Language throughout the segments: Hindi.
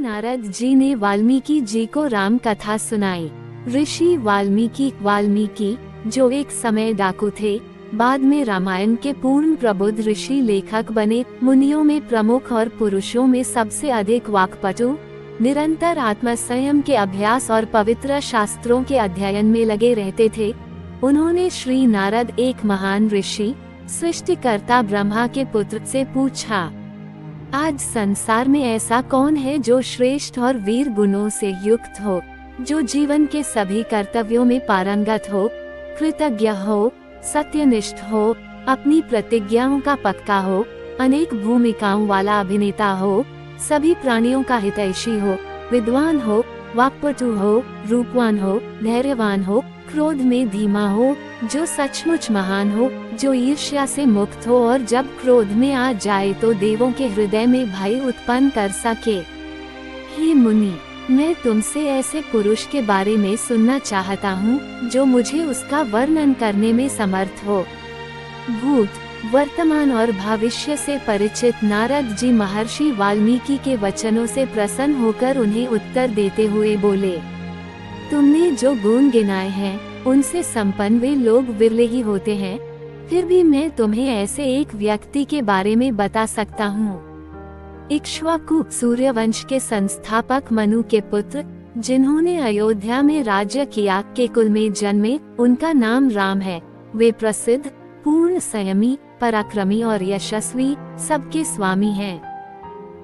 नारद जी ने वाल्मीकि जी को राम कथा सुनाई। ऋषि वाल्मीकि जो एक समय डाकू थे, बाद में रामायण के पूर्ण प्रबुद्ध ऋषि लेखक बने। मुनियों में प्रमुख और पुरुषों में सबसे अधिक वाक्पटु, निरंतर आत्मसंयम के अभ्यास और पवित्र शास्त्रों के अध्ययन में लगे रहते थे। उन्होंने श्री नारद, एक महान ऋषि, सृष्टिकर्ता ब्रह्मा के पुत्र, से पूछा, आज संसार में ऐसा कौन है जो श्रेष्ठ और वीर गुणों से युक्त हो, जो जीवन के सभी कर्तव्यों में पारंगत हो, कृतज्ञ हो, सत्यनिष्ठ हो, अपनी प्रतिज्ञाओं का पक्का हो, अनेक भूमिकाओं वाला अभिनेता हो, सभी प्राणियों का हितैषी हो, विद्वान हो, वाक्पटु हो, रूपवान हो, धैर्यवान हो, क्रोध में धीमा हो, जो सचमुच महान हो, जो ईर्ष्या से मुक्त हो और जब क्रोध में आ जाए तो देवों के हृदय में भय उत्पन्न कर सके। हे मुनि, मैं तुमसे ऐसे पुरुष के बारे में सुनना चाहता हूँ जो मुझे उसका वर्णन करने में समर्थ हो। भूत, वर्तमान और भविष्य से परिचित नारद जी महर्षि वाल्मीकि के वचनों से प्रसन्न होकर उन्हें उत्तर देते हुए बोले, तुमने जो गुण गिनाए हैं उनसे संपन्न वे लोग विरले ही होते हैं, फिर भी मैं तुम्हें ऐसे एक व्यक्ति के बारे में बता सकता हूँ। इक्ष्वाकु सूर्यवंश के संस्थापक मनु के पुत्र, जिन्होंने अयोध्या में राज्य किया, के कुल में जन्मे, उनका नाम राम है। वे प्रसिद्ध, पूर्ण संयमी, पराक्रमी और यशस्वी, सबके स्वामी हैं।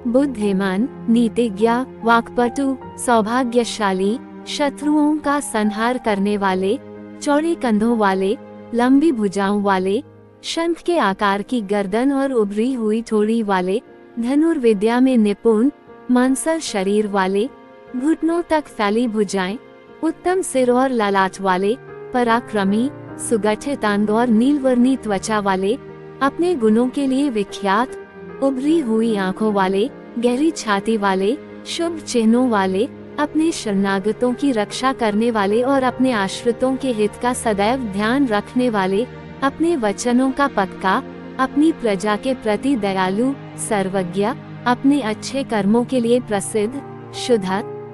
बुद्धिमान, नीतिज्ञ, वाक्पटु, सौभाग्यशाली, शत्रुओं का संहार करने वाले, चौड़े कंधों वाले, लंबी भुजाओं वाले, शंख के आकार की गर्दन और उभरी हुई ठोड़ी वाले, धनुर्विद्या में निपुण, मांसल शरीर वाले, घुटनों तक फैली भुजाएं, उत्तम सिर और ललाट वाले, पराक्रमी, सुगठित अंग और नीलवर्णी त्वचा वाले, अपने गुणों के लिए विख्यात, उभरी हुई आंखों वाले, गहरी छाती वाले, शुभ चिन्हों वाले, अपने शरणागतों की रक्षा करने वाले और अपने आश्रितों के हित का सदैव ध्यान रखने वाले, अपने वचनों का पक्का, अपनी प्रजा के प्रति दयालु, सर्वज्ञ, अपने अच्छे कर्मों के लिए प्रसिद्ध, शुद्ध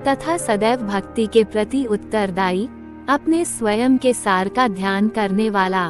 तथा सदैव भक्ति के प्रति उत्तरदायी, अपने स्वयं के सार का ध्यान करने वाला,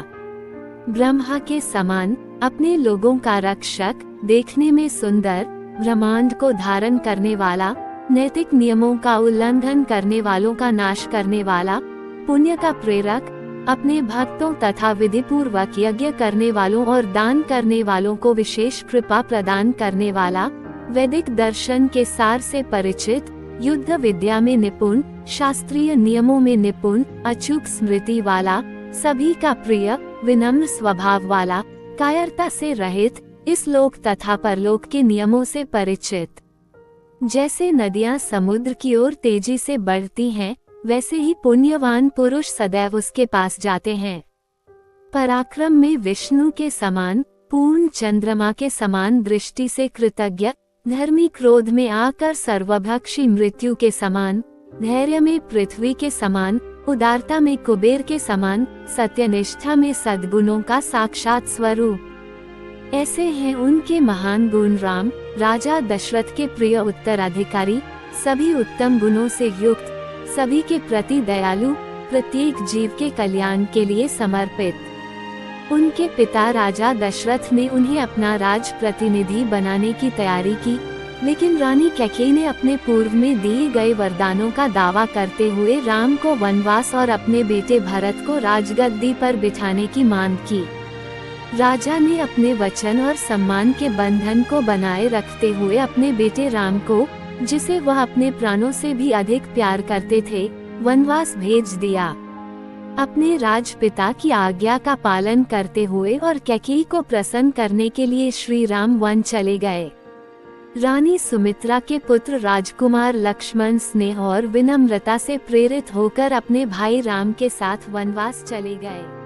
ब्रह्मा के समान, अपने लोगों का रक्षक, देखने में सुंदर, ब्रह्मांड को धारण करने वाला, नैतिक नियमों का उल्लंघन करने वालों का नाश करने वाला, पुण्य का प्रेरक, अपने भक्तों तथा विधि पूर्वक यज्ञ करने वालों और दान करने वालों को विशेष कृपा प्रदान करने वाला, वैदिक दर्शन के सार से परिचित, युद्ध विद्या में निपुण, शास्त्रीय नियमों में निपुण, अचूक स्मृति वाला, सभी का प्रिय, विनम्र स्वभाव वाला, कायरता से रहित, इस लोक तथा परलोक के नियमों से परिचित। जैसे नदियां समुद्र की ओर तेजी से बढ़ती हैं, वैसे ही पुण्यवान पुरुष सदैव उसके पास जाते हैं। पराक्रम में विष्णु के समान, पूर्ण चंद्रमा के समान दृष्टि से कृतज्ञ, धर्मी क्रोध में आकर सर्वभक्षी मृत्यु के समान, धैर्य में पृथ्वी के समान, उदारता में कुबेर के समान, सत्यनिष्ठा में सद्गुणों का साक्षात स्वरूप। ऐसे हैं उनके महान गुण राम, राजा दशरथ के प्रिय उत्तराधिकारी, सभी उत्तम गुणों से युक्त, सभी के प्रति दयालु, प्रत्येक जीव के कल्याण के लिए समर्पित। उनके पिता राजा दशरथ ने उन्हें अपना राज प्रतिनिधि बनाने की तैयारी की, लेकिन रानी कैकेयी ने अपने पूर्व में दिए गए वरदानों का दावा करते हुए राम को वनवास और अपने बेटे भरत को राजगद्दी पर बिठाने की मांग की। राजा ने अपने वचन और सम्मान के बंधन को बनाए रखते हुए अपने बेटे राम को, जिसे वह अपने प्राणों से भी अधिक प्यार करते थे, वनवास भेज दिया। अपने राजपिता की आज्ञा का पालन करते हुए और कैकेयी को प्रसन्न करने के लिए श्री राम वन चले गए। रानी सुमित्रा के पुत्र राजकुमार लक्ष्मण स्नेह और विनम्रता से प्रेरित होकर अपने भाई राम के साथ वनवास चले गए।